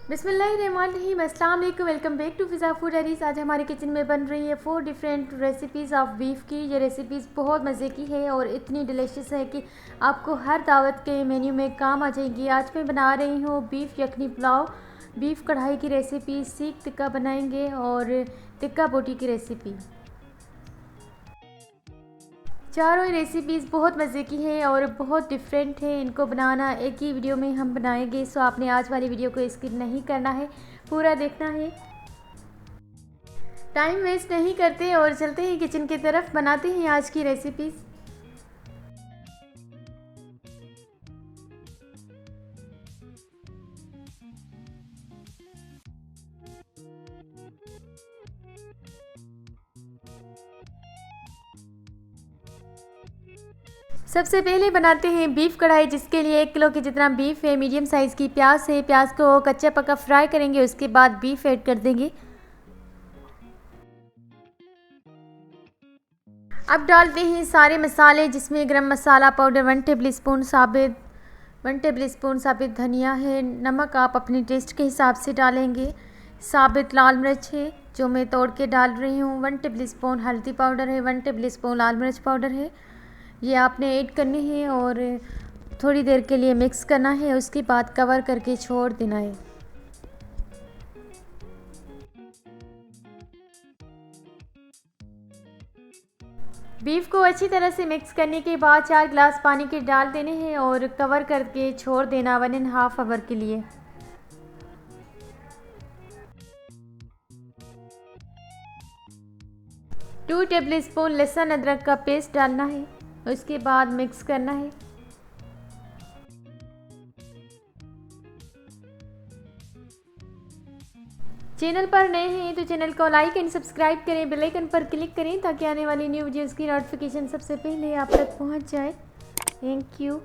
बिस्मिल्लाहिर्रहमानिर्रहीम, अस्सलाम वालेकुम। Welcome back to Fiza food diaries. आज हमारे किचन में बन रही है 4 डिफरेंट रेसिपीज़ ऑफ बीफ की। ये रेसिपीज़ बहुत मज़े की है और इतनी डिलीशियस है कि आपको हर दावत के मेन्यू में काम आ जाएगी। आज मैं बना रही हूँ बीफ यखनी पुलाव, बीफ कढ़ाई की रेसिपी, सीख टिक्का बनाएंगे और टिक्का बोटी की रेसिपी। चारों रेसिपीज़ बहुत मज़े की हैं और बहुत डिफरेंट है। इनको बनाना एक ही वीडियो में हम बनाएंगे, सो आपने आज वाली वीडियो को स्किप नहीं करना है, पूरा देखना है। टाइम वेस्ट नहीं करते और चलते हैं किचन की तरफ, बनाते हैं आज की रेसिपीज़। सबसे पहले बनाते हैं बीफ कढ़ाई, जिसके लिए 1 किलो के जितना बीफ है। मीडियम साइज़ की प्याज है, प्याज को कच्चा पक्का फ्राई करेंगे, उसके बाद बीफ ऐड कर देंगे। अब डालते हैं सारे मसाले, जिसमें गरम मसाला पाउडर 1 टेबल स्पून साबित, 1 टेबल स्पून साबित धनिया है, नमक आप अपने टेस्ट के हिसाब से डालेंगे, साबित लाल मिर्च है जो मैं तोड़ के डाल रही हूँ, 1 टेबल स्पून हल्दी पाउडर है, 1 टेबल स्पून लाल मिर्च पाउडर है। ये आपने ऐड करनी है और थोड़ी देर के लिए मिक्स करना है, उसके बाद कवर करके छोड़ देना है। बीफ को अच्छी तरह से मिक्स करने के बाद 4 गिलास पानी के डाल देने हैं और कवर करके छोड़ देना 1.5 आवर के लिए। टू टेबल स्पून लहसुन अदरक का पेस्ट डालना है, उसके बाद मिक्स करना है। चैनल पर नए हैं तो चैनल को लाइक एंड सब्सक्राइब करें, बेल आइकन पर क्लिक करें ताकि आने वाली न्यू वीडियोज़ की नोटिफिकेशन सबसे पहले आप तक पहुंच जाए। Thank you.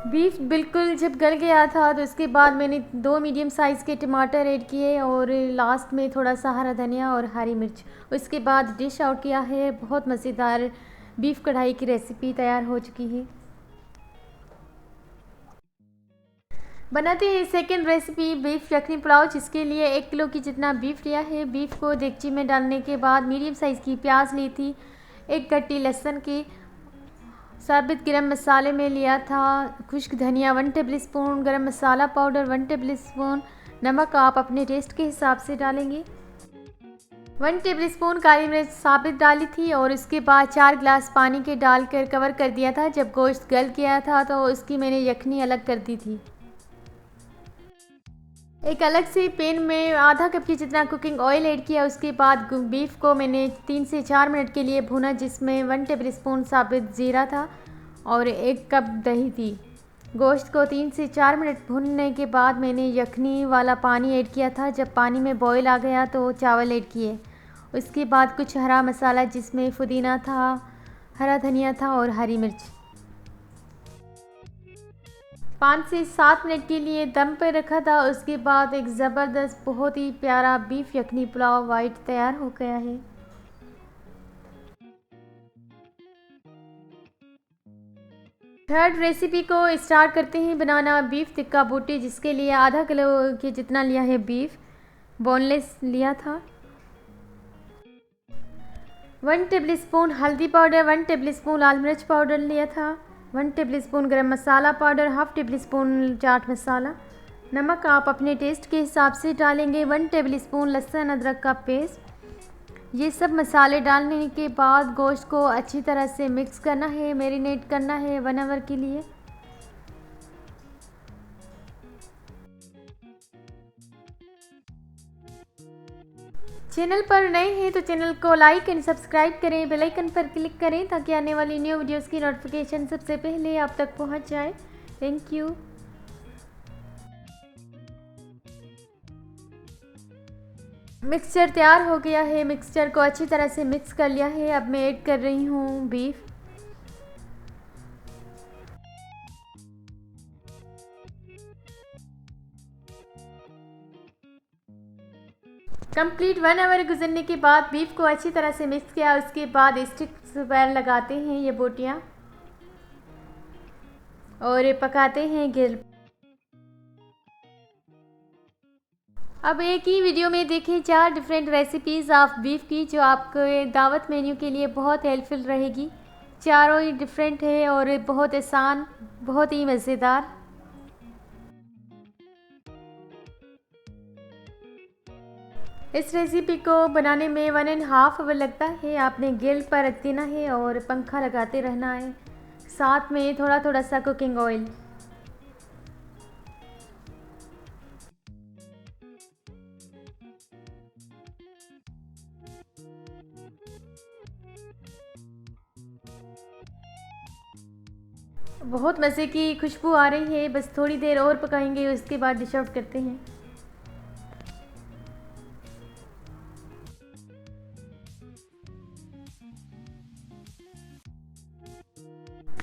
बीफ बिल्कुल जब गल गया था तो उसके बाद मैंने 2 मीडियम साइज़ के टमाटर ऐड किए और लास्ट में थोड़ा सा हरा धनिया और हरी मिर्च। उसके बाद डिश आउट किया है। बहुत मज़ेदार बीफ कढ़ाई की रेसिपी तैयार हो चुकी है। बनाते हैं सेकेंड रेसिपी बीफ यखनी पुलाव, जिसके लिए 1 किलो की जितना बीफ लिया है। बीफ को देगची में डालने के बाद मीडियम साइज़ की प्याज ली थी, 1 कट्टी लहसुन की, साबित गरम मसाले में लिया था खुश्क धनिया 1 टेबल स्पून, गरम मसाला पाउडर 1 टेबल स्पून, नमक आप अपने टेस्ट के हिसाब से डालेंगे, 1 टेबल स्पून काली मिर्च साबित डाली थी और उसके बाद 4 गिलास पानी के डालकर कवर कर दिया था। जब गोश्त गल गया था तो उसकी मैंने यखनी अलग कर दी थी। एक अलग से पैन में आधा कप की जितना कुकिंग ऑयल ऐड किया। उसके बाद बीफ को मैंने 3 से 4 मिनट के लिए भूना, जिसमें 1 टेबल स्पून साबित ज़ीरा था और 1 कप दही थी। गोश्त को 3 से 4 मिनट भूनने के बाद मैंने यखनी वाला पानी ऐड किया था। जब पानी में बॉईल आ गया तो चावल ऐड किए। उसके बाद कुछ हरा मसाला, जिसमें पुदीना था, हरा धनिया था और हरी मिर्च। 5 से 7 मिनट के लिए दम पर रखा था। उसके बाद एक ज़बरदस्त बहुत ही प्यारा बीफ यखनी पुलाव वाइट तैयार हो गया है। थर्ड रेसिपी को स्टार्ट करते हैं बनाना बीफ टिक्का बोटी, जिसके लिए आधा किलो के जितना लिया है बीफ, बोनलेस लिया था। 1 टेबल स्पून हल्दी पाउडर, 1 टेबल स्पून लाल मिर्च पाउडर लिया था, 1 टेबल स्पून गरम मसाला powder, half table spoon chaat masala, नमक आप अपने टेस्ट के हिसाब से डालेंगे, 1 टेबल स्पून लहसुन अदरक का पेस्ट। ये सब मसाले डालने के बाद गोश्त को अच्छी तरह से मिक्स करना है, मैरिनेट करना है 1 आवर के लिए। चैनल पर नए हैं तो चैनल को लाइक एंड सब्सक्राइब करें, बेल आइकन पर क्लिक करें ताकि आने वाली न्यू वीडियोस की नोटिफिकेशन सबसे पहले आप तक पहुंच जाए। Thank you. मिक्सचर तैयार हो गया है। मिक्सचर को अच्छी तरह से मिक्स कर लिया है। अब मैं ऐड कर रही हूँ बीफ। कंप्लीट 1 आवर गुजरने के बाद बीफ को अच्छी तरह से मिक्स किया। उसके बाद स्टिक्स पर लगाते हैं ये बोटियाँ और पकाते हैं गिर। अब एक ही वीडियो में देखें 4 डिफरेंट रेसिपीज़ ऑफ बीफ की जो आपके दावत मेन्यू के लिए बहुत हेल्पफुल रहेगी। चारों ही डिफरेंट है और बहुत आसान, बहुत ही मज़ेदार। इस रेसिपी को बनाने में 1.5 आवर लगता है। आपने ग्रिल पर रख देना है और पंखा लगाते रहना है, साथ में थोड़ा थोड़ा सा कुकिंग ऑयल। बहुत मज़े की खुशबू आ रही है, बस थोड़ी देर और पकाएंगे, उसके बाद डिश आउट करते हैं।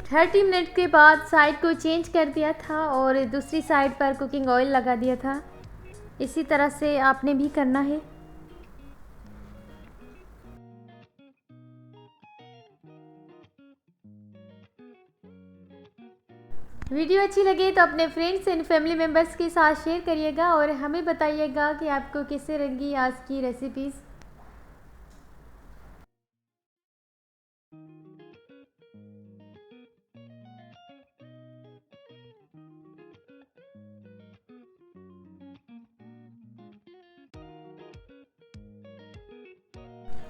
थर्टी मिनट के बाद साइड को चेंज कर दिया था और दूसरी साइड पर कुकिंग ऑयल लगा दिया था। इसी तरह से आपने भी करना है। वीडियो अच्छी लगे तो अपने फ्रेंड्स एंड फैमिली मेम्बर्स के साथ शेयर करिएगा और हमें बताइएगा कि आपको कैसे लगी आज की रेसिपीज़।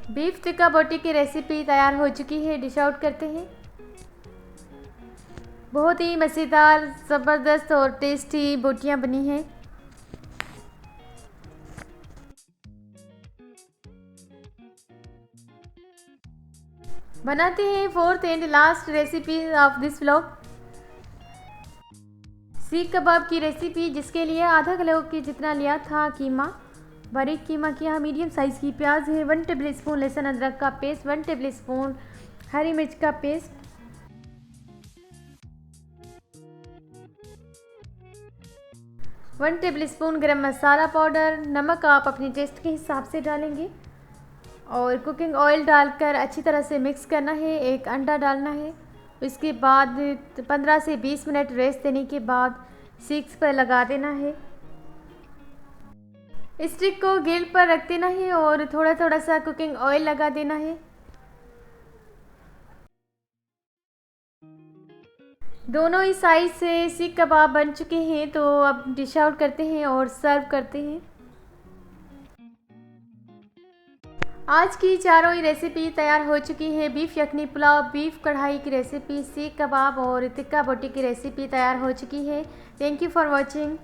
बीफ टिक्का बोटी की रेसिपी तैयार हो चुकी है, डिश आउट करते हैं। बहुत ही मज़ेदार, ज़बरदस्त और टेस्टी बोटियां बनी हैं। बनाते हैं fourth and last recipe of this vlog, सीख कबाब की रेसिपी, जिसके लिए आधा किलो के जितना लिया था कीमा, बारीक कीमा किया। मीडियम साइज़ की प्याज है, 1 टेबलस्पून लहसुन अदरक का पेस्ट, 1 टेबलस्पून हरी मिर्च का पेस्ट, 1 टेबलस्पून गरम मसाला पाउडर, नमक आप अपने टेस्ट के हिसाब से डालेंगे और कुकिंग ऑयल डालकर अच्छी तरह से मिक्स करना है। एक अंडा डालना है। उसके बाद 15 से 20 मिनट रेस्ट देने के बाद सीक्स पर लगा देना है। स्टिक को ग्रिल पर रख देना है और थोड़ा थोड़ा सा कुकिंग ऑयल लगा देना है। दोनों ही साइड से सीख कबाब बन चुके हैं, तो अब डिश आउट करते हैं और सर्व करते हैं। आज की चारों ही रेसिपी तैयार हो चुकी है। बीफ यखनी पुलाव, बीफ कढ़ाई की रेसिपी, सीख कबाब और टिक्का बोटी की रेसिपी तैयार हो चुकी है। Thank you for watching.